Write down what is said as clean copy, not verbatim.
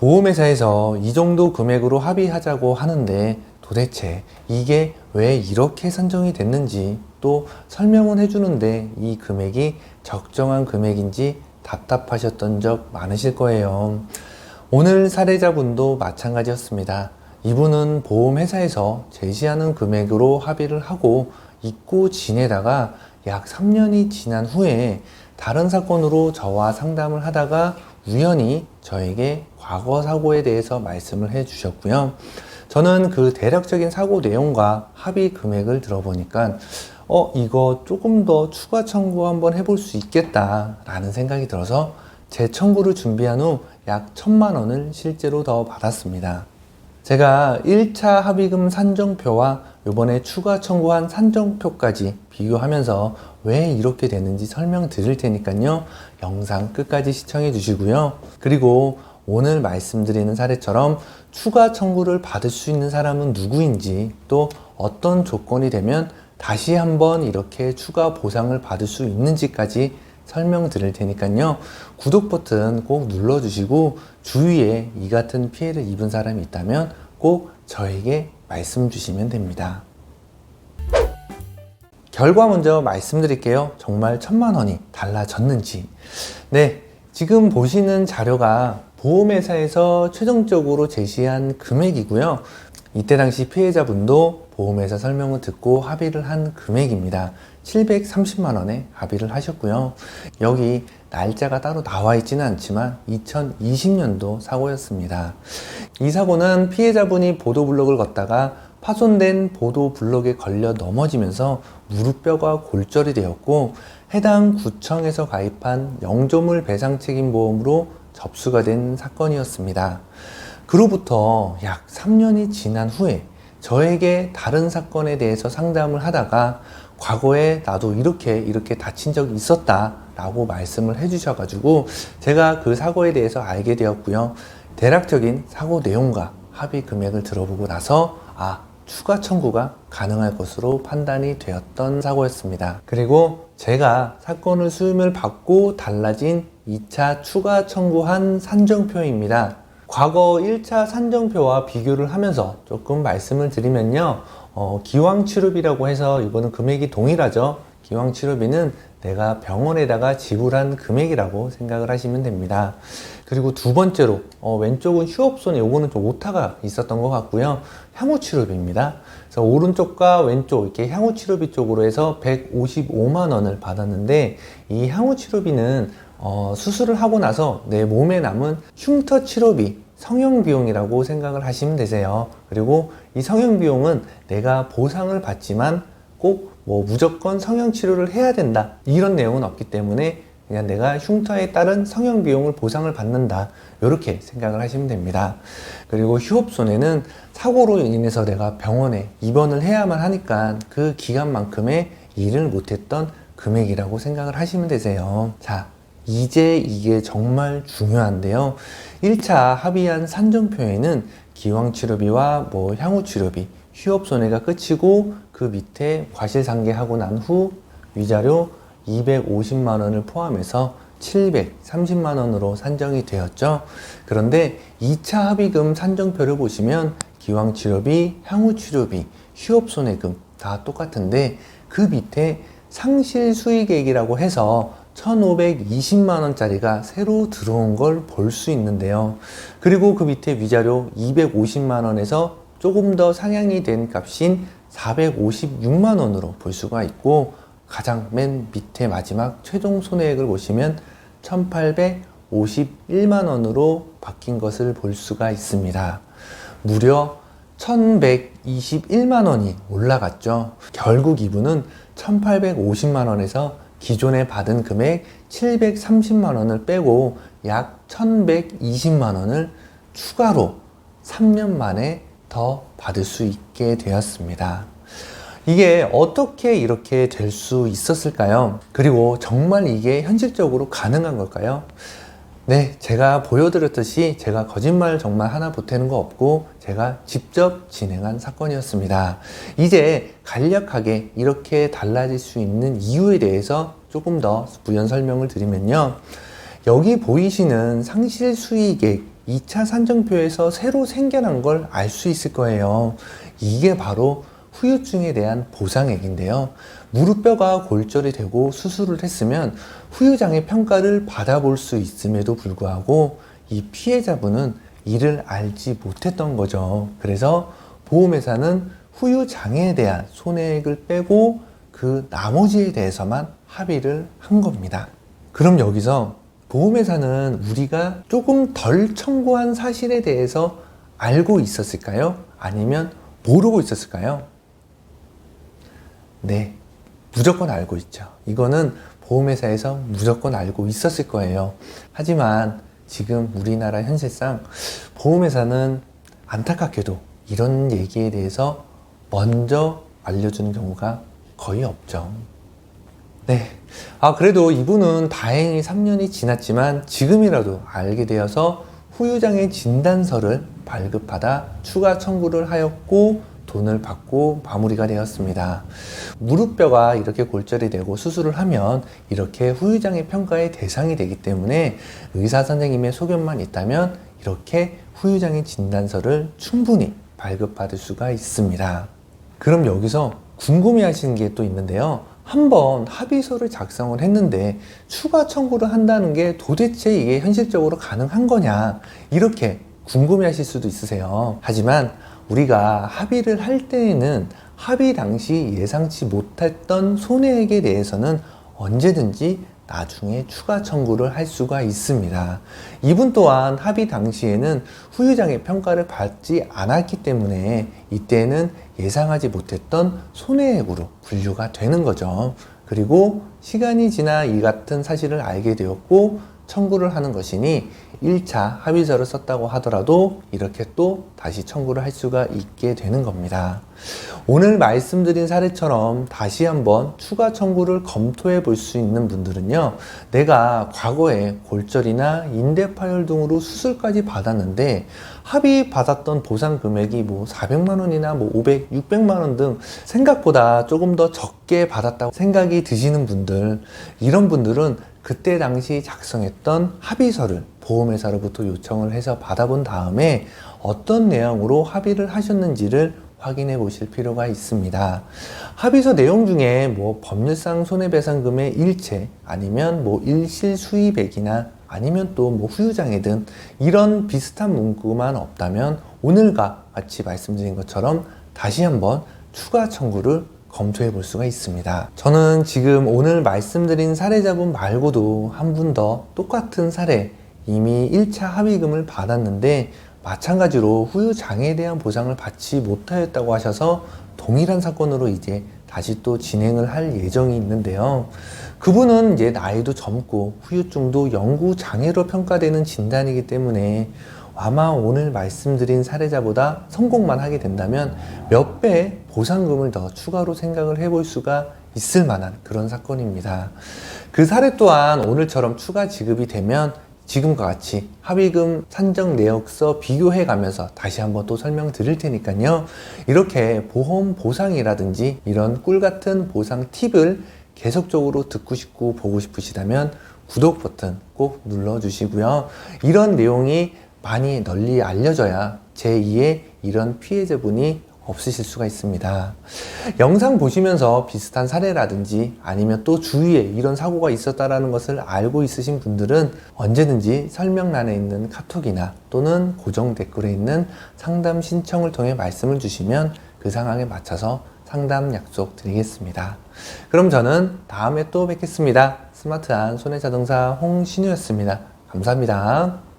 보험회사에서 이 정도 금액으로 합의하자고 하는데 도대체 이게 왜 이렇게 산정이 됐는지 또 설명은 해주는데 이 금액이 적정한 금액인지 답답하셨던 적 많으실 거예요. 오늘 사례자분도 마찬가지였습니다. 이분은 보험회사에서 제시하는 금액으로 합의를 하고 잊고 지내다가 약 3년이 지난 후에 다른 사건으로 저와 상담을 하다가 우연히 저에게 과거 사고에 대해서 말씀을 해 주셨고요. 저는 그 대략적인 사고 내용과 합의 금액을 들어보니까 이거 조금 더 추가 청구 한번 해볼 수 있겠다 라는 생각이 들어서 재청구를 준비한 후 약 1,000만 원을 실제로 더 받았습니다. 제가 1차 합의금 산정표와 이번에 추가 청구한 산정표까지 비교하면서 왜 이렇게 됐는지 설명드릴 테니까요. 영상 끝까지 시청해 주시고요. 그리고 오늘 말씀드리는 사례처럼 추가 청구를 받을 수 있는 사람은 누구인지 또 어떤 조건이 되면 다시 한번 이렇게 추가 보상을 받을 수 있는지까지 설명드릴 테니까요. 구독 버튼 꼭 눌러주시고 주위에 이 같은 피해를 입은 사람이 있다면 꼭 저에게 말씀 주시면 됩니다. 결과 먼저 말씀드릴게요. 정말 1,000만 원이 달라졌는지. 네, 지금 보시는 자료가 보험회사에서 최종적으로 제시한 금액이고요. 이때 당시 피해자분도 보험회사 설명을 듣고 합의를 한 금액입니다. 730만 원에 합의를 하셨고요. 여기 날짜가 따로 나와 있지는 않지만 2020년도 사고였습니다. 이 사고는 피해자분이 보도블록을 걷다가 파손된 보도블록에 걸려 넘어지면서 무릎뼈가 골절이 되었고 해당 구청에서 가입한 영조물 배상책임보험으로 접수가 된 사건이었습니다. 그로부터 약 3년이 지난 후에 저에게 다른 사건에 대해서 상담을 하다가 과거에 나도 이렇게 다친 적이 있었다 라고 말씀을 해주셔가지고 제가 그 사고에 대해서 알게 되었고요. 대략적인 사고 내용과 합의 금액을 들어보고 나서 추가 청구가 가능할 것으로 판단이 되었던 사고였습니다. 그리고 제가 사건을 수임을 받고 달라진 2차 추가 청구한 산정표입니다. 과거 1차 산정표와 비교를 하면서 조금 말씀을 드리면요. 기왕치료비라고 해서 이거는 금액이 동일하죠. 기왕치료비는 내가 병원에다가 지불한 금액이라고 생각을 하시면 됩니다. 그리고 두 번째로 왼쪽은 휴업손해, 요거는 좀 오타가 있었던 것 같고요. 향후치료비입니다. 그래서 오른쪽과 왼쪽 이렇게 향후치료비 쪽으로 해서 155만 원을 받았는데 이 향후치료비는 수술을 하고 나서 내 몸에 남은 흉터 치료비, 성형비용이라고 생각을 하시면 되세요. 그리고 이 성형비용은 내가 보상을 받지만 꼭 무조건 성형치료를 해야 된다 이런 내용은 없기 때문에 그냥 내가 흉터에 따른 성형비용을 보상을 받는다 이렇게 생각을 하시면 됩니다. 그리고 휴업손해는 사고로 인해서 내가 병원에 입원을 해야만 하니까 그 기간만큼의 일을 못했던 금액이라고 생각을 하시면 되세요. 자, 이제 이게 정말 중요한데요. 1차 합의한 산정표에는 기왕치료비와 향후치료비, 휴업손해가 끝이고 그 밑에 과실상계하고 난 후 위자료 250만 원을 포함해서 730만 원으로 산정이 되었죠. 그런데 2차 합의금 산정표를 보시면 기왕치료비, 향후치료비, 휴업손해금 다 똑같은데 그 밑에 상실수익액이라고 해서 1,520만 원짜리가 새로 들어온 걸 볼 수 있는데요. 그리고 그 밑에 위자료 250만 원에서 조금 더 상향이 된 값인 456만 원으로 볼 수가 있고 가장 맨 밑에 마지막 최종 손해액을 보시면 1,851만 원으로 바뀐 것을 볼 수가 있습니다. 무려 1,121만 원이 올라갔죠. 결국 이분은 1,850만 원에서 기존에 받은 금액 730만 원을 빼고 약 1,120만 원을 추가로 3년 만에 더 받을 수 있게 되었습니다. 이게 어떻게 이렇게 될 수 있었을까요? 그리고 정말 이게 현실적으로 가능한 걸까요? 네, 제가 보여드렸듯이 제가 거짓말 정말 하나 보태는 거 없고 제가 직접 진행한 사건이었습니다. 이제 간략하게 이렇게 달라질 수 있는 이유에 대해서 조금 더 부연 설명을 드리면요. 여기 보이시는 상실수익액 2차 산정표에서 새로 생겨난 걸 알 수 있을 거예요. 이게 바로 후유증에 대한 보상액인데요. 무릎뼈가 골절이 되고 수술을 했으면 후유장애 평가를 받아볼 수 있음에도 불구하고 이 피해자분은 이를 알지 못했던 거죠. 그래서 보험회사는 후유장애에 대한 손해액을 빼고 그 나머지에 대해서만 합의를 한 겁니다. 그럼 여기서 보험회사는 우리가 조금 덜 청구한 사실에 대해서 알고 있었을까요? 아니면 모르고 있었을까요? 네, 무조건 알고 있죠. 이거는 보험회사에서 무조건 알고 있었을 거예요. 하지만 지금 우리나라 현실상 보험회사는 안타깝게도 이런 얘기에 대해서 먼저 알려주는 경우가 거의 없죠. 네. 그래도 이분은 다행히 3년이 지났지만 지금이라도 알게 되어서 후유장애 진단서를 발급받아 추가 청구를 하였고 돈을 받고 마무리가 되었습니다. 무릎뼈가 이렇게 골절이 되고 수술을 하면 이렇게 후유장애 평가의 대상이 되기 때문에 의사 선생님의 소견만 있다면 이렇게 후유장애 진단서를 충분히 발급받을 수가 있습니다. 그럼 여기서 궁금해 하시는 게 또 있는데요. 한번 합의서를 작성을 했는데 추가 청구를 한다는 게 도대체 이게 현실적으로 가능한 거냐, 이렇게 궁금해 하실 수도 있으세요. 하지만 우리가 합의를 할 때에는 합의 당시 예상치 못했던 손해액에 대해서는 언제든지 나중에 추가 청구를 할 수가 있습니다. 이분 또한 합의 당시에는 후유장애 평가를 받지 않았기 때문에 이때는 예상하지 못했던 손해액으로 분류가 되는 거죠. 그리고 시간이 지나 이 같은 사실을 알게 되었고 청구를 하는 것이니 1차 합의서를 썼다고 하더라도 이렇게 또 다시 청구를 할 수가 있게 되는 겁니다. 오늘 말씀드린 사례처럼 다시 한번 추가 청구를 검토해 볼 수 있는 분들은요, 내가 과거에 골절이나 인대 파열 등으로 수술까지 받았는데 합의 받았던 보상 금액이 400만 원이나 500, 600만 원 등 생각보다 조금 더 적게 받았다고 생각이 드시는 분들, 이런 분들은 그때 당시 작성했던 합의서를 보험회사로부터 요청을 해서 받아본 다음에 어떤 내용으로 합의를 하셨는지를 확인해 보실 필요가 있습니다. 합의서 내용 중에 법률상 손해배상금의 일체, 아니면 일실 수입액이나 아니면 또 후유장애 등 이런 비슷한 문구만 없다면 오늘과 같이 말씀드린 것처럼 다시 한번 추가 청구를 검토해 볼 수가 있습니다. 저는 지금 오늘 말씀드린 사례자분 말고도 한 분 더 똑같은 사례, 이미 1차 합의금을 받았는데 마찬가지로 후유장애에 대한 보상을 받지 못하였다고 하셔서 동일한 사건으로 이제 다시 또 진행을 할 예정이 있는데요. 그분은 이제 나이도 젊고 후유증도 영구장애로 평가되는 진단이기 때문에 아마 오늘 말씀드린 사례자보다 성공만 하게 된다면 몇 배의 보상금을 더 추가로 생각을 해볼 수가 있을 만한 그런 사건입니다. 그 사례 또한 오늘처럼 추가 지급이 되면 지금과 같이 합의금 산정 내역서 비교해 가면서 다시 한번 또 설명드릴 테니까요. 이렇게 보험 보상이라든지 이런 꿀같은 보상 팁을 계속적으로 듣고 싶고 보고 싶으시다면 구독 버튼 꼭 눌러주시고요. 이런 내용이 많이 널리 알려져야 제2의 이런 피해자분이 없으실 수가 있습니다. 영상 보시면서 비슷한 사례라든지 아니면 또 주위에 이런 사고가 있었다라는 것을 알고 있으신 분들은 언제든지 설명란에 있는 카톡이나 또는 고정 댓글에 있는 상담 신청을 통해 말씀을 주시면 그 상황에 맞춰서 상담 약속 드리겠습니다. 그럼 저는 다음에 또 뵙겠습니다. 스마트한 손해자동사 홍신우였습니다. 감사합니다.